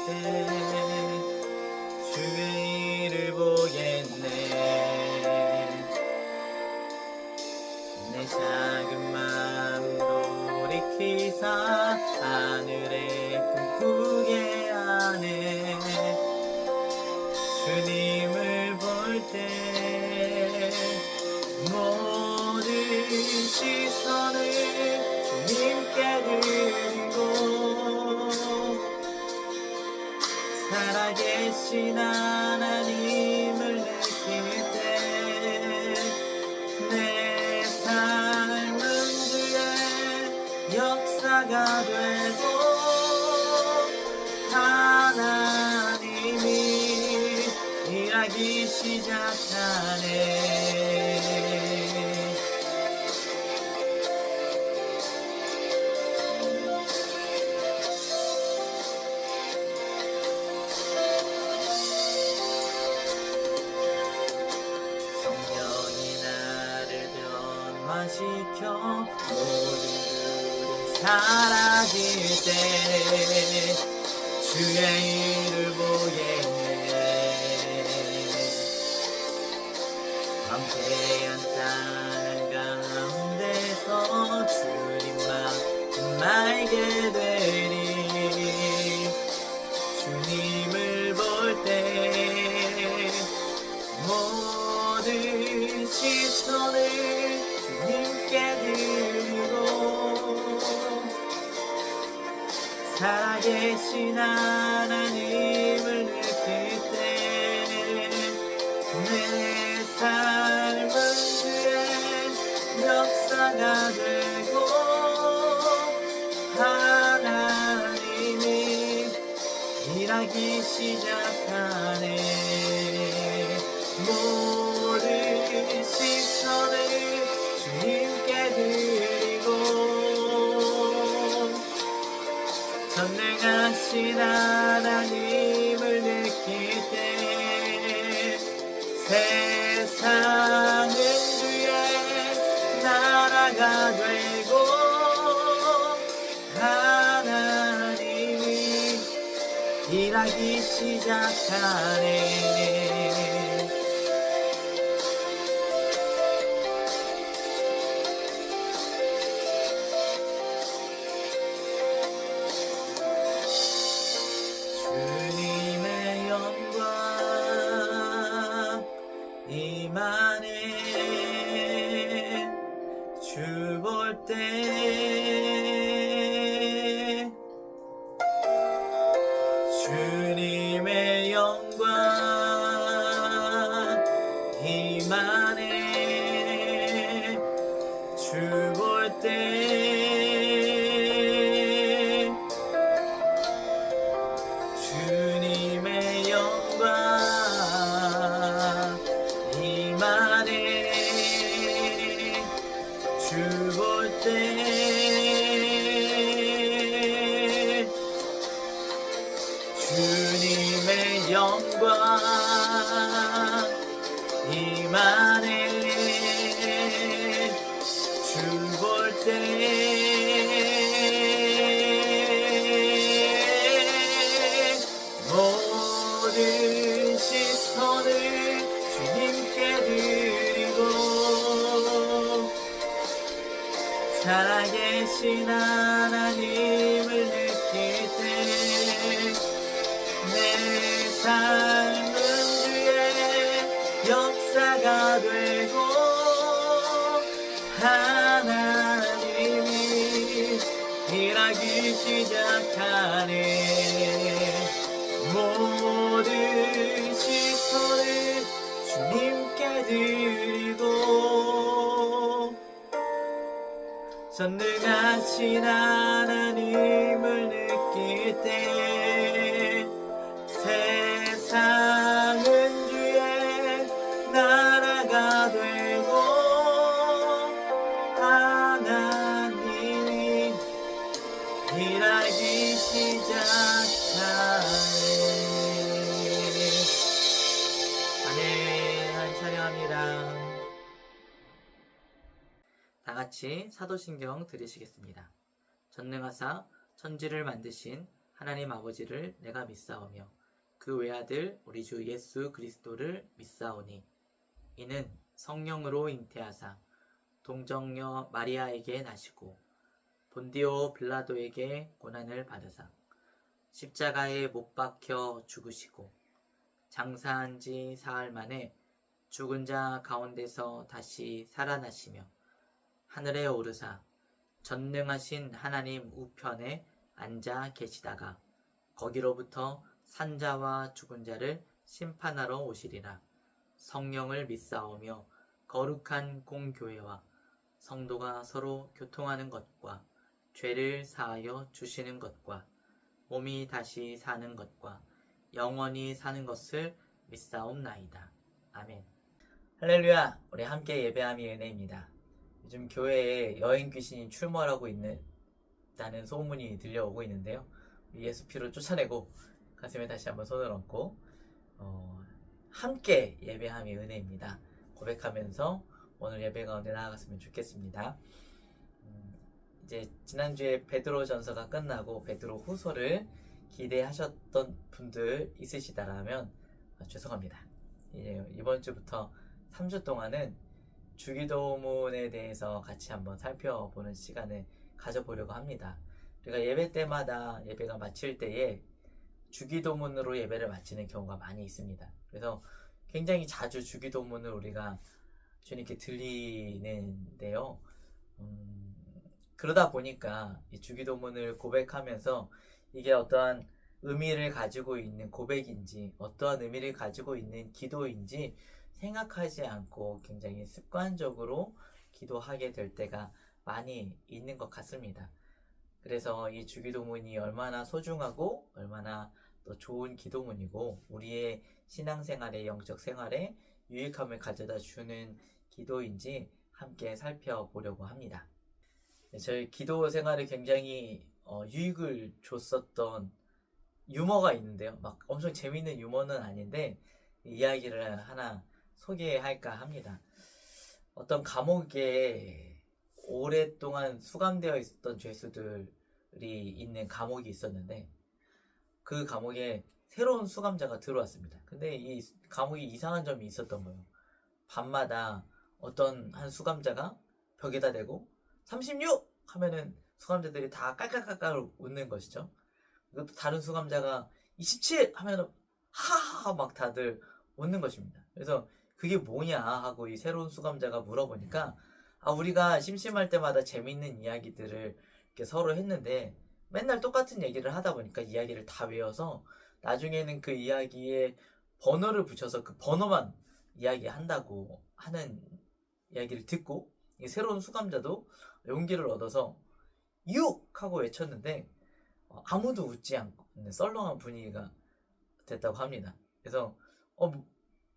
때 주의 일을 보겠네. 내 작은 마음 돌이키사 하늘에 꿈꾸게 하네. 주님을 볼 때 모든 시선을 주님께 드리고 살아계신 하나님을 느낄 때 내 삶은 주의 역사가 되고 하나님이 일하기 시작하네. 성령이 나를 변화시켜 모든 두려움 사라질 때 주의 일을 보겠네. 황폐한 땅 가운데서 주님만 알게 되리. 주님을 볼 때 모든 시선을 주님께 드리고 살아계신 하나님을 느낄 때 내 삶은 주의 역사가 되고 하나님이 일하기 시작하네. 모든 시선을 주님께 드리고 전능하신 하나님을 느낄 때 세상은 주의 나라가 되고 하나님이 일하기 시작하네. 주님의 영광 임하네. 주 볼 때 주님의 영광 임하네. 주 볼 때 주님의 영광 임하네. 주 볼 때 주님의 영광 임하네. 주 볼 때 모든 시선을 주님께 드리고 살아계신 하나님을 느낄 때 내 삶은 주의 역사가 되고 하나님이 일하기 시작하네. 모든 시선을 주님께 드리고 전능하신 하나님을 느낄 때 세상은 주의 나라가 되고 하나님이 일하기 시작하네. 아멘. 찬양합니다. 다같이 사도신경 들으시겠습니다. 전능하사 천지를 만드신 하나님 아버지를 내가 믿사오며 그 외아들 우리 주 예수 그리스도를 믿사오니 이는 성령으로 잉태하사 동정녀 마리아에게 나시고 본디오 빌라도에게 고난을 받으사 십자가에 못 박혀 죽으시고 장사한 지 사흘 만에 죽은 자 가운데서 다시 살아나시며 하늘에 오르사 전능하신 하나님 우편에 앉아 계시다가 거기로부터 산자와 죽은 자를 심판하러 오시리라. 성령을 믿사오며 거룩한 공교회와 성도가 서로 교통하는 것과 죄를 사하여 주시는 것과 몸이 다시 사는 것과 영원히 사는 것을 믿사옵나이다. 아멘. 할렐루야. 우리 함께 예배함이 은혜입니다. 요즘 교회에 여행 귀신이 출몰하고 있다는 소문이 들려오고 있는데요. 예수 피로 쫓아내고 가슴에 다시 한번 손을 얹고 함께 예배함이 은혜입니다. 고백하면서 오늘 예배 가운데 나아갔으면 좋겠습니다. 이제 지난주에 베드로 전서가 끝나고 베드로 후서를 기대하셨던 분들 있으시다라면 죄송합니다. 이제 이번 주부터 3주 동안은 주기도문에 대해서 같이 한번 살펴보는 시간을 가져보려고 합니다. 우리가 예배 때마다 예배가 마칠 때에 주기도문으로 예배를 마치는 경우가 많이 있습니다. 그래서 굉장히 자주 주기도문을 우리가 주님께 드리는데요. 그러다 보니까 이 주기도문을 고백하면서 이게 어떠한 의미를 가지고 있는 고백인지 어떠한 의미를 가지고 있는 기도인지 생각하지 않고 굉장히 습관적으로 기도하게 될 때가 많이 있는 것 같습니다. 그래서 이 주기도문이 얼마나 소중하고 얼마나 또 좋은 기도문이고 우리의 신앙생활에 영적 생활에 유익함을 가져다 주는 기도인지 함께 살펴보려고 합니다. 저희 기도 생활에 굉장히 유익을 줬었던 유머가 있는데요. 막 엄청 재밌는 유머는 아닌데 이야기를 하나 소개할까 합니다. 어떤 감옥에 오랫동안 수감되어 있었던 죄수들이 있는 감옥이 있었는데 그 감옥에 새로운 수감자가 들어왔습니다. 근데 이 감옥이 이상한 점이 있었던 거예요. 밤마다 어떤 한 수감자가 벽에다 대고 36! 하면은 수감자들이 다 깔깔깔깔 웃는 것이죠. 그리고 또 다른 수감자가 27! 하면은 하하하 막 다들 웃는 것입니다. 그래서 그게 뭐냐 하고 이 새로운 수감자가 물어보니까 우리가 심심할 때마다 재밌는 이야기들을 이렇게 서로 했는데 맨날 똑같은 얘기를 하다 보니까 이야기를 다 외워서 나중에는 그 이야기에 번호를 붙여서 그 번호만 이야기한다고 하는 이야기를 듣고 이 새로운 수감자도 용기를 얻어서 6! 하고 외쳤는데 아무도 웃지 않고 썰렁한 분위기가 됐다고 합니다. 그래서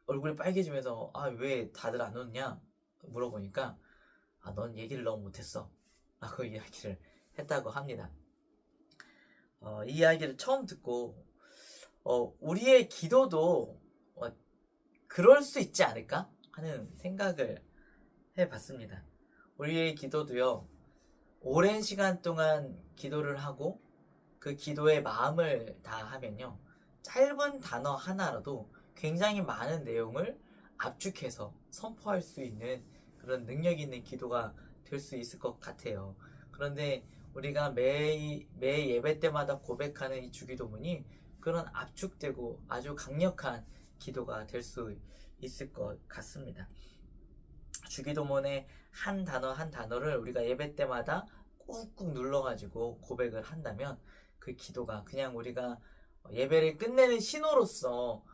얼굴이 빨개지면서 왜 다들 안 웃냐 물어보니까 넌 얘기를 너무 못했어 라고 이야기를 했다고 합니다. 이 이야기를 처음 듣고 우리의 기도도 그럴 수 있지 않을까 하는 생각을 해봤습니다. 우리의 기도도요 오랜 시간 동안 기도를 하고 그 기도에 마음을 다하면요 짧은 단어 하나라도 굉장히 많은 내용을 압축해서 선포할 수 있는 그런 능력 있는 기도가 될 수 있을 것 같아요. 그런데 우리가 매 예배 때마다 고백하는 이 주기도문이 그런 압축되고 아주 강력한 기도가 될 수 있을 것 같습니다. 주기도문의 한 단어 한 단어를 우리가 예배 때마다 꾹꾹 눌러가지고 고백을 한다면 그 기도가 그냥 우리가 예배를 끝내는 신호로서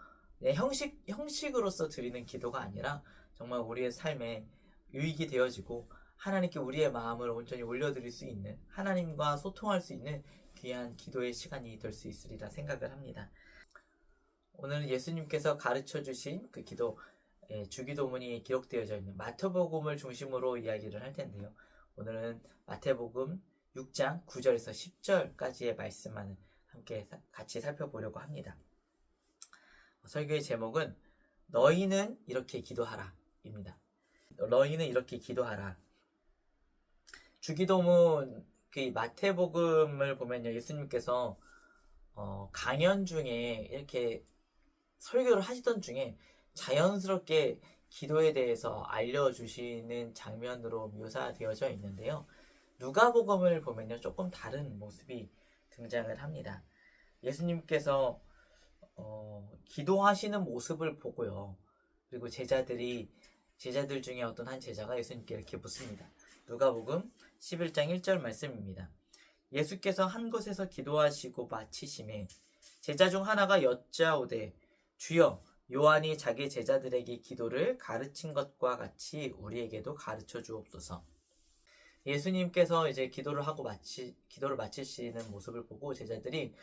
형식으로서 드리는 기도가 아니라 정말 우리의 삶에 유익이 되어지고 하나님께 우리의 마음을 온전히 올려드릴 수 있는 하나님과 소통할 수 있는 귀한 기도의 시간이 될 수 있으리라 생각을 합니다. 오늘은 예수님께서 가르쳐 주신 그 기도 주기도문이 기록되어져 있는 마태복음을 중심으로 이야기를 할 텐데요. 오늘은 마태복음 6장 9절에서 10절까지의 말씀만을 함께 같이 살펴보려고 합니다. 설교의 제목은 너희는 이렇게 기도하라 입니다. 너희는 이렇게 기도하라. 주기도문 그 마태복음을 보면요 예수님께서 강연 중에 이렇게 설교를 하시던 중에 자연스럽게 기도에 대해서 알려주시는 장면으로 묘사되어져 있는데요. 누가복음을 보면요, 조금 다른 모습이 등장을 합니다. 예수님께서 기도하시는 모습을 보고요. 그리고 제자들 중에 어떤 한 제자가 예수님께 이렇게 묻습니다. 누가복음 11장 1절 말씀입니다. 예수께서 한 곳에서 기도하시고 마치심에 제자 중 하나가 여짜오되 주여 요한이 자기 제자들에게 기도를 가르친 것과 같이 우리에게도 가르쳐 주옵소서. 예수님께서 이제 기도를 마치시는 모습을 보고 제자들이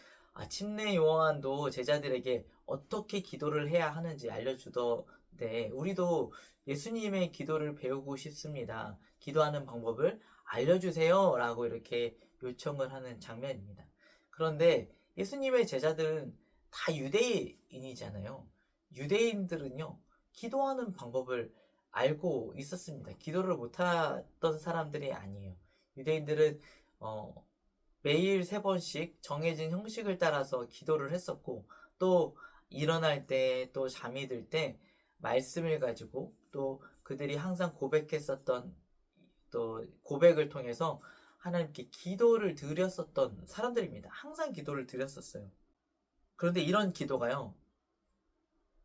침례 요한도 제자들에게 어떻게 기도를 해야 하는지 알려주던데 우리도 예수님의 기도를 배우고 싶습니다. 기도하는 방법을 알려주세요 라고 이렇게 요청을 하는 장면입니다. 그런데 예수님의 제자들은 다 유대인이잖아요. 유대인들은요, 기도하는 방법을 알고 있었습니다. 기도를 못하던 사람들이 아니에요. 유대인들은 매일 3번씩 정해진 형식을 따라서 기도를 했었고, 또 일어날 때, 또 잠이 들 때 말씀을 가지고, 또 그들이 항상 고백했었던, 또 고백을 통해서 하나님께 기도를 드렸었던 사람들입니다. 항상 기도를 드렸었어요. 그런데 이런 기도가요,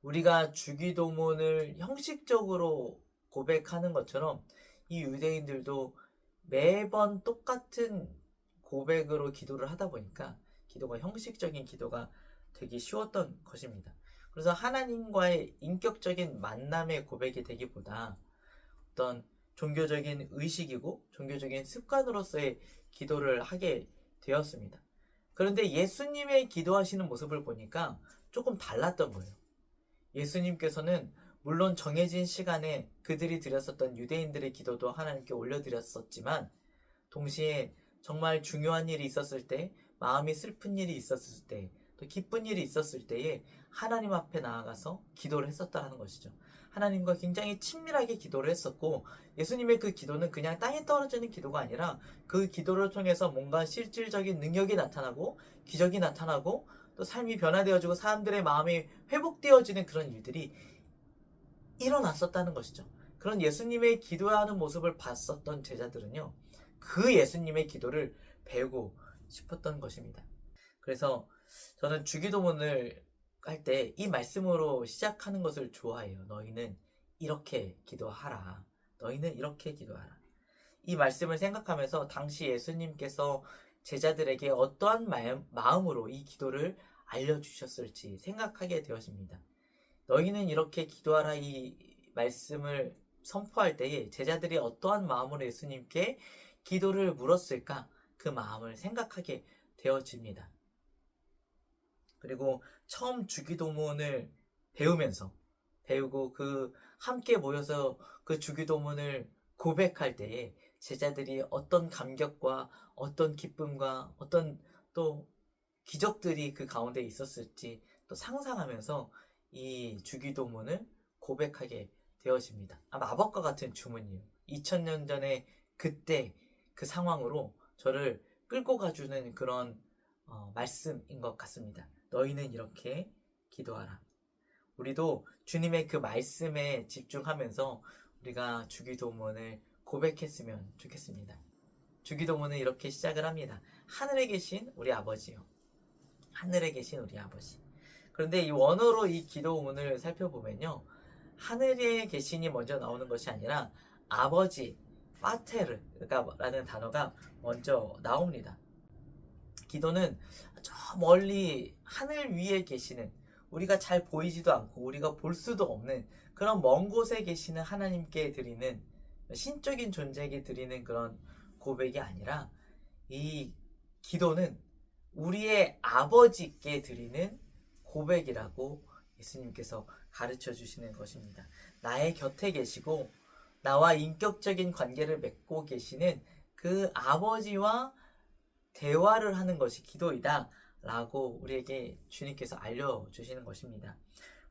우리가 주기도문을 형식적으로 고백하는 것처럼 이 유대인들도 매번 똑같은 고백으로 기도를 하다 보니까 기도가 형식적인 기도가 되기 쉬웠던 것입니다. 그래서 하나님과의 인격적인 만남의 고백이 되기보다 어떤 종교적인 의식이고 종교적인 습관으로서의 기도를 하게 되었습니다. 그런데 예수님의 기도하시는 모습을 보니까 조금 달랐던 거예요. 예수님께서는 물론 정해진 시간에 그들이 드렸었던 유대인들의 기도도 하나님께 올려드렸었지만 동시에 정말 중요한 일이 있었을 때, 마음이 슬픈 일이 있었을 때, 또 기쁜 일이 있었을 때에 하나님 앞에 나아가서 기도를 했었다는 것이죠. 하나님과 굉장히 친밀하게 기도를 했었고 예수님의 그 기도는 그냥 땅에 떨어지는 기도가 아니라 그 기도를 통해서 뭔가 실질적인 능력이 나타나고 기적이 나타나고 또 삶이 변화되어지고 사람들의 마음이 회복되어지는 그런 일들이 일어났었다는 것이죠. 그런 예수님의 기도하는 모습을 봤었던 제자들은요, 그 예수님의 기도를 배우고 싶었던 것입니다. 그래서 저는 주기도문을 할 때 이 말씀으로 시작하는 것을 좋아해요. 너희는 이렇게 기도하라. 너희는 이렇게 기도하라. 이 말씀을 생각하면서 당시 예수님께서 제자들에게 어떠한 마음으로 이 기도를 알려주셨을지 생각하게 되어집니다. 너희는 이렇게 기도하라 이 말씀을 선포할 때에 제자들이 어떠한 마음으로 예수님께 기도를 물었을까? 그 마음을 생각하게 되어집니다. 그리고 처음 주기도문을 배우고 함께 모여서 그 주기도문을 고백할 때에 제자들이 어떤 감격과 어떤 기쁨과 어떤 또 기적들이 그 가운데 있었을지 또 상상하면서 이 주기도문을 고백하게 되어집니다. 마법과 같은 주문이에요. 2000년 전에 그때 그 상황으로 저를 끌고 가주는 그런 말씀인 것 같습니다. 너희는 이렇게 기도하라. 우리도 주님의 그 말씀에 집중하면서 우리가 주기도문을 고백했으면 좋겠습니다. 주기도문은 이렇게 시작을 합니다. 하늘에 계신 우리 아버지요. 하늘에 계신 우리 아버지. 그런데 이 원어로 이 기도문을 살펴보면요, 하늘에 계신이 먼저 나오는 것이 아니라 아버지, 파테르라는 단어가 먼저 나옵니다. 기도는 저 멀리 하늘 위에 계시는, 우리가 잘 보이지도 않고 우리가 볼 수도 없는 그런 먼 곳에 계시는 하나님께 드리는, 신적인 존재에게 드리는 그런 고백이 아니라 이 기도는 우리의 아버지께 드리는 고백이라고 예수님께서 가르쳐 주시는 것입니다. 나의 곁에 계시고 나와 인격적인 관계를 맺고 계시는 그 아버지와 대화를 하는 것이 기도이다 라고 우리에게 주님께서 알려주시는 것입니다.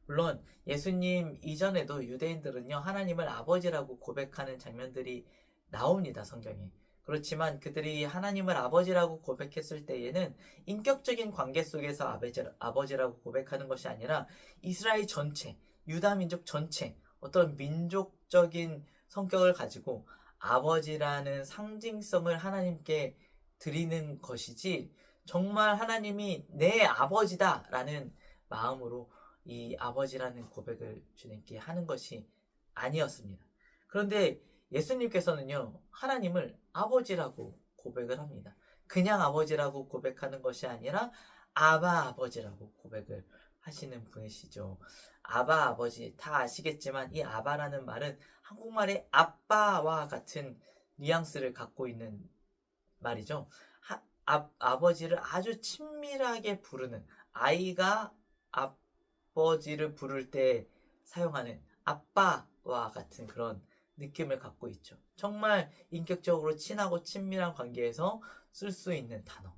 물론 예수님 이전에도 유대인들은요, 하나님을 아버지라고 고백하는 장면들이 나옵니다, 성경에. 그렇지만 그들이 하나님을 아버지라고 고백했을 때에는 인격적인 관계 속에서 아버지라고 고백하는 것이 아니라 이스라엘 전체, 유다 민족 전체, 어떤 민족적인 성격을 가지고 아버지라는 상징성을 하나님께 드리는 것이지, 정말 하나님이 내 아버지다라는 마음으로 이 아버지라는 고백을 주님께 하는 것이 아니었습니다. 그런데 예수님께서는요, 하나님을 아버지라고 고백을 합니다. 그냥 아버지라고 고백하는 것이 아니라 아바 아버지라고 고백을 하시는 분이시죠. 아바 아버지, 다 아시겠지만 이 아바라는 말은 한국말의 아빠와 같은 뉘앙스를 갖고 있는 말이죠. 아버지를 아주 친밀하게 부르는, 아이가 아버지를 부를 때 사용하는 아빠와 같은 그런 느낌을 갖고 있죠. 정말 인격적으로 친하고 친밀한 관계에서 쓸 수 있는 단어.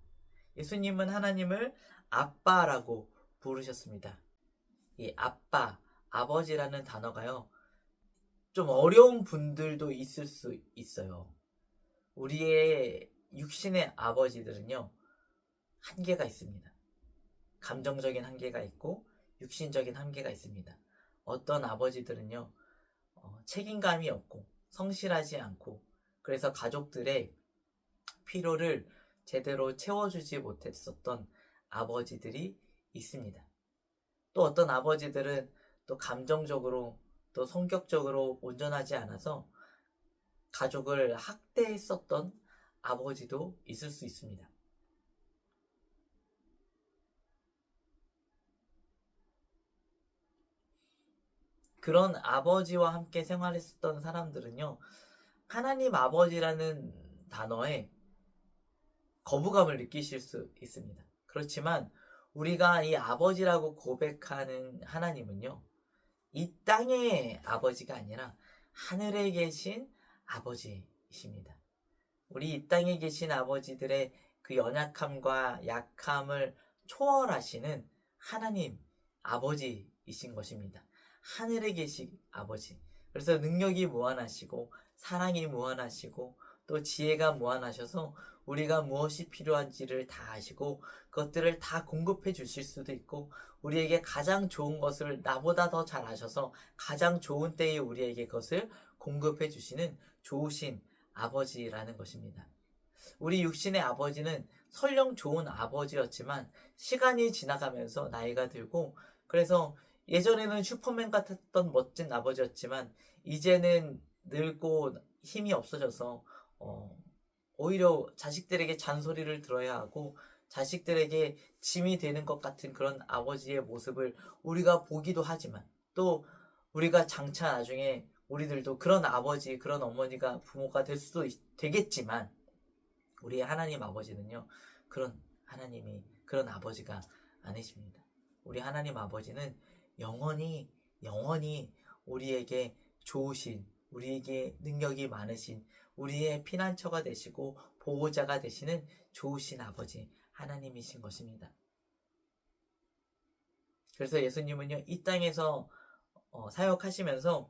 예수님은 하나님을 아빠라고 부르셨습니다. 이 아빠, 아버지라는 단어가요, 좀 어려운 분들도 있을 수 있어요. 우리의 육신의 아버지들은요, 한계가 있습니다. 감정적인 한계가 있고 육신적인 한계가 있습니다. 어떤 아버지들은요, 책임감이 없고 성실하지 않고, 그래서 가족들의 필요를 제대로 채워주지 못했었던 아버지들이 있습니다. 또 어떤 아버지들은 또 감정적으로 또 성격적으로 온전하지 않아서 가족을 학대했었던 아버지도 있을 수 있습니다. 그런 아버지와 함께 생활했었던 사람들은요, 하나님 아버지라는 단어에 거부감을 느끼실 수 있습니다. 그렇지만 우리가 이 아버지라고 고백하는 하나님은요, 이 땅의 아버지가 아니라 하늘에 계신 아버지이십니다. 우리 이 땅에 계신 아버지들의 그 연약함과 약함을 초월하시는 하나님 아버지이신 것입니다. 하늘에 계신 아버지. 그래서 능력이 무한하시고 사랑이 무한하시고 또 지혜가 무한하셔서 우리가 무엇이 필요한지를 다 아시고 그것들을 다 공급해 주실 수도 있고, 우리에게 가장 좋은 것을 나보다 더 잘 아셔서 가장 좋은 때에 우리에게 그것을 공급해 주시는 좋으신 아버지라는 것입니다. 우리 육신의 아버지는 설령 좋은 아버지였지만 시간이 지나가면서 나이가 들고, 그래서 예전에는 슈퍼맨 같았던 멋진 아버지였지만 이제는 늙고 힘이 없어져서 오히려 자식들에게 잔소리를 들어야 하고 자식들에게 짐이 되는 것 같은 그런 아버지의 모습을 우리가 보기도 하지만, 또 우리가 장차 나중에 우리들도 그런 아버지, 그런 어머니가 부모가 될 수도 되겠지만, 우리의 하나님 아버지는요, 그런 하나님이, 그런 아버지가 아니십니다. 우리 하나님 아버지는 영원히 우리에게 좋으신, 우리에게 능력이 많으신, 우리의 피난처가 되시고 보호자가 되시는 좋으신 아버지 하나님이신 것입니다. 그래서 예수님은요, 이 땅에서 사역하시면서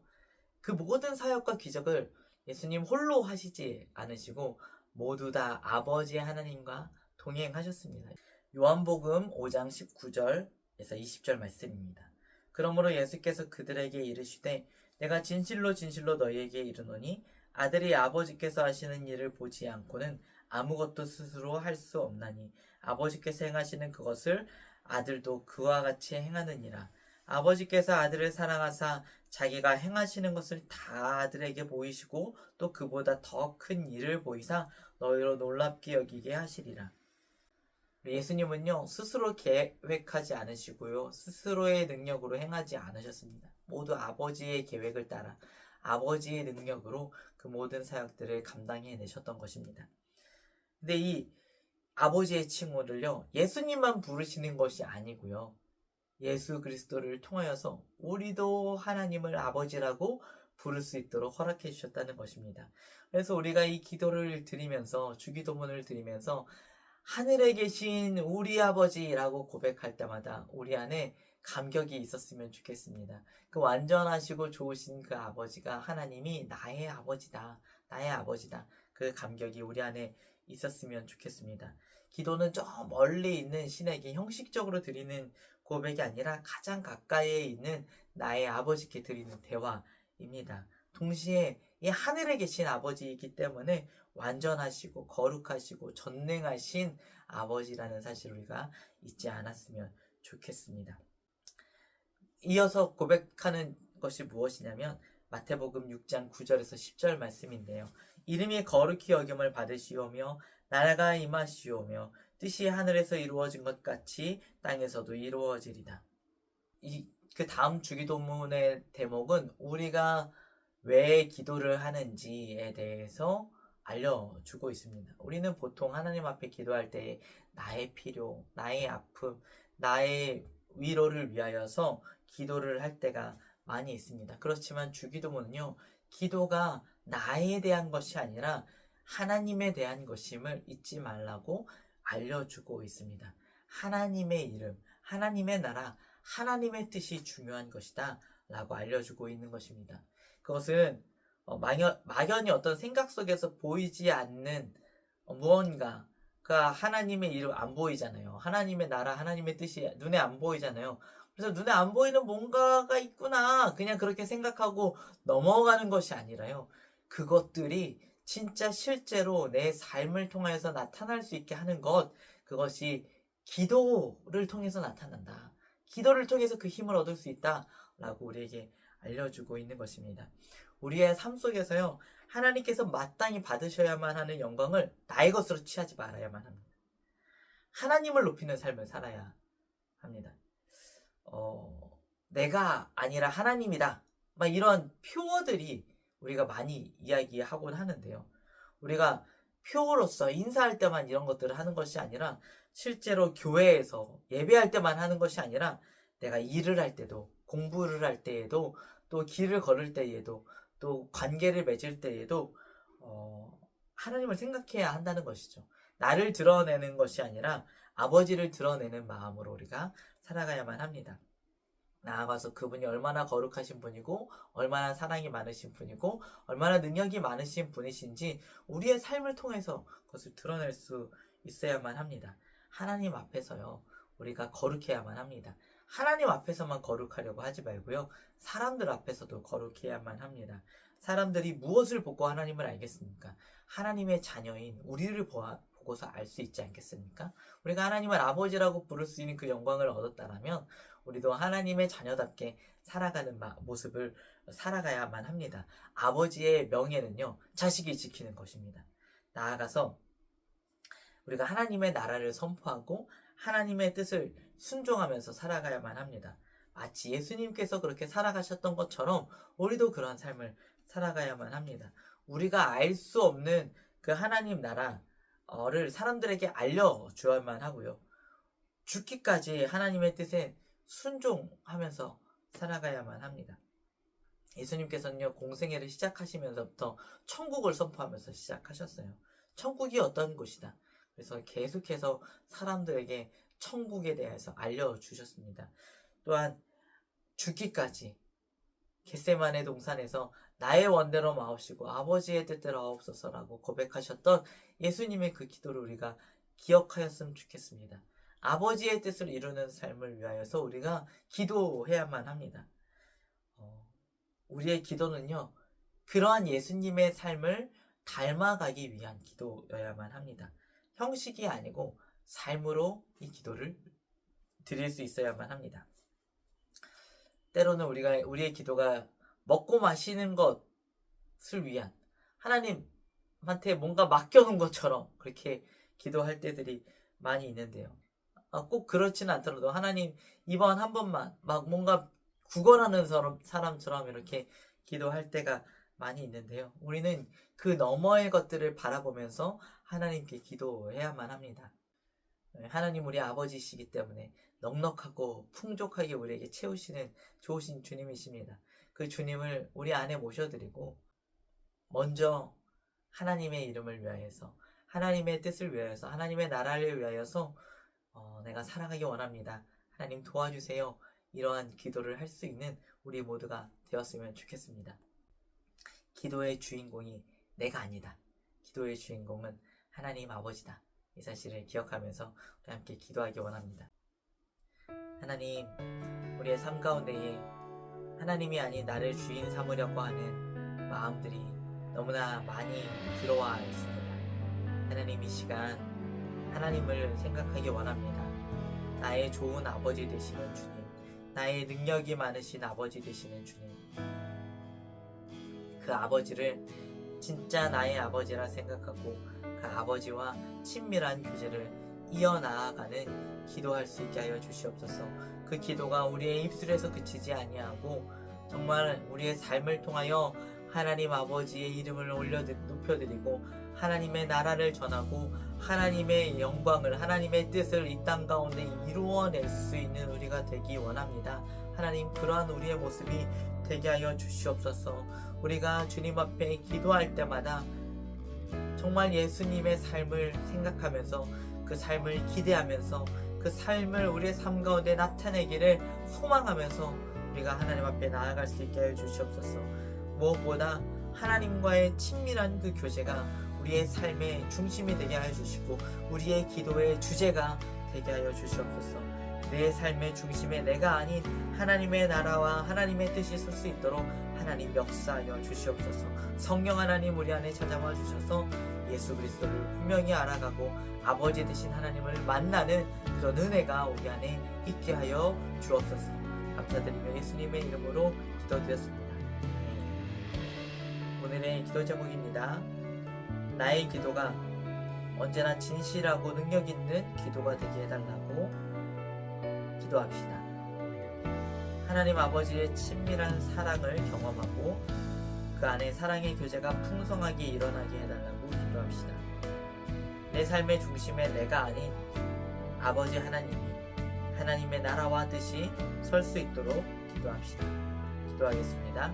그 모든 사역과 기적을 예수님 홀로 하시지 않으시고 모두 다 아버지 하나님과 동행하셨습니다. 요한복음 5장 19절에서 20절 말씀입니다. 그러므로 예수께서 그들에게 이르시되 내가 진실로 진실로 너희에게 이르노니 아들이 아버지께서 하시는 일을 보지 않고는 아무것도 스스로 할 수 없나니 아버지께서 행하시는 그것을 아들도 그와 같이 행하느니라. 아버지께서 아들을 사랑하사 자기가 행하시는 것을 다 아들에게 보이시고 또 그보다 더 큰 일을 보이사 너희로 놀랍게 여기게 하시리라. 예수님은요, 스스로 계획하지 않으시고요, 스스로의 능력으로 행하지 않으셨습니다. 모두 아버지의 계획을 따라 아버지의 능력으로 그 모든 사역들을 감당해내셨던 것입니다. 근데 이 아버지의 칭호를요, 예수님만 부르시는 것이 아니고요, 예수 그리스도를 통하여서 우리도 하나님을 아버지라고 부를 수 있도록 허락해 주셨다는 것입니다. 그래서 우리가 이 기도를 드리면서, 주기도문을 드리면서 하늘에 계신 우리 아버지라고 고백할 때마다 우리 안에 감격이 있었으면 좋겠습니다. 그 완전하시고 좋으신 그 아버지가, 하나님이 나의 아버지다, 나의 아버지다. 그 감격이 우리 안에 있었으면 좋겠습니다. 기도는 저 멀리 있는 신에게 형식적으로 드리는 고백이 아니라 가장 가까이에 있는 나의 아버지께 드리는 대화입니다. 동시에 이 하늘에 계신 아버지이기 때문에 완전하시고 거룩하시고 전능하신 아버지라는 사실을 우리가 잊지 않았으면 좋겠습니다. 이어서 고백하는 것이 무엇이냐면 마태복음 6장 9절에서 10절 말씀인데요. 이름이 거룩히 여김을 받으시오며 나라가 임하시오며 뜻이 하늘에서 이루어진 것 같이 땅에서도 이루어지리다. 그 다음 주기도문의 대목은 우리가 왜 기도를 하는지에 대해서 알려주고 있습니다. 우리는 보통 하나님 앞에 기도할 때 나의 필요, 나의 아픔, 나의 위로를 위하여서 기도를 할 때가 많이 있습니다. 그렇지만 주기도문은요, 기도가 나에 대한 것이 아니라 하나님에 대한 것임을 잊지 말라고 알려주고 있습니다. 하나님의 이름, 하나님의 나라, 하나님의 뜻이 중요한 것이다 라고 알려주고 있는 것입니다. 그것은 막연히 어떤 생각 속에서 보이지 않는 무언가가 하나님의 이름 안 보이잖아요. 하나님의 나라, 하나님의 뜻이 눈에 안 보이잖아요. 그래서 눈에 안 보이는 뭔가가 있구나 그냥 그렇게 생각하고 넘어가는 것이 아니라요. 그것들이 진짜 실제로 내 삶을 통해서 나타날 수 있게 하는 것, 그것이 기도를 통해서 나타난다. 기도를 통해서 그 힘을 얻을 수 있다라고 우리에게 알려주고 있는 것입니다. 우리의 삶 속에서요, 하나님께서 마땅히 받으셔야만 하는 영광을 나의 것으로 취하지 말아야만 합니다. 하나님을 높이는 삶을 살아야 합니다. 내가 아니라 하나님이다. 막 이런 표어들이 우리가 많이 이야기하곤 하는데요. 우리가 표어로서 인사할 때만 이런 것들을 하는 것이 아니라 실제로 교회에서 예배할 때만 하는 것이 아니라 내가 일을 할 때도, 공부를 할 때에도, 또 길을 걸을 때에도, 또 관계를 맺을 때에도 하나님을 생각해야 한다는 것이죠. 나를 드러내는 것이 아니라 아버지를 드러내는 마음으로 우리가 살아가야만 합니다. 나아가서 그분이 얼마나 거룩하신 분이고 얼마나 사랑이 많으신 분이고 얼마나 능력이 많으신 분이신지 우리의 삶을 통해서 그것을 드러낼 수 있어야만 합니다. 하나님 앞에서요, 우리가 거룩해야만 합니다. 하나님 앞에서만 거룩하려고 하지 말고요, 사람들 앞에서도 거룩해야만 합니다. 사람들이 무엇을 보고 하나님을 알겠습니까? 하나님의 자녀인 우리를 보고서 알 수 있지 않겠습니까? 우리가 하나님을 아버지라고 부를 수 있는 그 영광을 얻었다라면 우리도 하나님의 자녀답게 살아가는 모습을 살아가야만 합니다. 아버지의 명예는요, 자식이 지키는 것입니다. 나아가서 우리가 하나님의 나라를 선포하고 하나님의 뜻을 순종하면서 살아가야만 합니다. 마치 예수님께서 그렇게 살아가셨던 것처럼 우리도 그러한 삶을 살아가야만 합니다. 우리가 알 수 없는 그 하나님 나라를 사람들에게 알려줘야만 하고요. 죽기까지 하나님의 뜻에 순종하면서 살아가야만 합니다. 예수님께서는요, 공생애를 시작하시면서부터 천국을 선포하면서 시작하셨어요. 천국이 어떤 곳이다. 그래서 계속해서 사람들에게 천국에 대해서 알려주셨습니다. 또한 죽기까지 겟세마네 동산에서 나의 원대로 마옵시고 아버지의 뜻대로 하옵소서라고 고백하셨던 예수님의 그 기도를 우리가 기억하였으면 좋겠습니다. 아버지의 뜻을 이루는 삶을 위하여서 우리가 기도해야만 합니다. 우리의 기도는요, 그러한 예수님의 삶을 닮아가기 위한 기도여야만 합니다. 형식이 아니고 삶으로 이 기도를 드릴 수 있어야만 합니다. 때로는 우리의 기도가 먹고 마시는 것을 위한, 하나님한테 뭔가 맡겨놓은 것처럼 그렇게 기도할 때들이 많이 있는데요. 꼭 그렇지는 않더라도 하나님 이번 한 번만 막 뭔가 구걸하는 사람처럼 이렇게 기도할 때가 많이 있는데요. 우리는 그 너머의 것들을 바라보면서 하나님께 기도해야만 합니다. 하나님 우리 아버지시기 때문에 넉넉하고 풍족하게 우리에게 채우시는 좋으신 주님이십니다. 그 주님을 우리 안에 모셔드리고 먼저 하나님의 이름을 위하여서, 하나님의 뜻을 위하여서, 하나님의 나라를 위하여서 내가 살아가기 원합니다. 하나님 도와주세요. 이러한 기도를 할 수 있는 우리 모두가 되었으면 좋겠습니다. 기도의 주인공이 내가 아니다. 기도의 주인공은 하나님 아버지다. 이 사실을 기억하면서 우리 함께 기도하기 원합니다. 하나님, 우리의 삶 가운데에 하나님이 아닌 나를 주인 삼으려고 하는 마음들이 너무나 많이 들어와 있습니다. 하나님, 이 시간 하나님을 생각하기 원합니다. 나의 좋은 아버지 되시는 주님, 나의 능력이 많으신 아버지 되시는 주님, 그 아버지를 진짜 나의 아버지라 생각하고 그 아버지와 친밀한 교제를 이어나아가는 기도할 수 있게 하여 주시옵소서. 그 기도가 우리의 입술에서 그치지 아니하고 정말 우리의 삶을 통하여 하나님 아버지의 이름을 높여드리고 하나님의 나라를 전하고 하나님의 영광을, 하나님의 뜻을 이 땅 가운데 이루어낼 수 있는 우리가 되기 원합니다. 하나님, 그러한 우리의 모습이 되게 하여 주시옵소서. 우리가 주님 앞에 기도할 때마다 정말 예수님의 삶을 생각하면서 그 삶을 기대하면서 그 삶을 우리의 삶 가운데 나타내기를 소망하면서 우리가 하나님 앞에 나아갈 수 있게 하여 주시옵소서. 무엇보다 하나님과의 친밀한 그 교제가 우리의 삶의 중심이 되게 하여 주시고 우리의 기도의 주제가 되게 하여 주시옵소서. 내 삶의 중심에 내가 아닌 하나님의 나라와 하나님의 뜻이 설 수 있도록 하나님 역사하여 주시옵소서. 성령 하나님 우리 안에 찾아와 주셔서 예수 그리스도를 분명히 알아가고 아버지 되신 하나님을 만나는 그런 은혜가 우리 안에 있게 하여 주옵소서. 감사드리며 예수님의 이름으로 기도드렸습니다. 오늘의 기도 제목입니다. 나의 기도가 언제나 진실하고 능력 있는 기도가 되게 해달라고 기도합시다. 하나님 아버지의 친밀한 사랑을 경험하고 그 안에 사랑의 교제가 풍성하게 일어나게 해달라고 기도합시다. 내 삶의 중심에 내가 아닌 아버지 하나님이 하나님의 나라와 뜻이 설 수 있도록 기도합시다. 기도하겠습니다.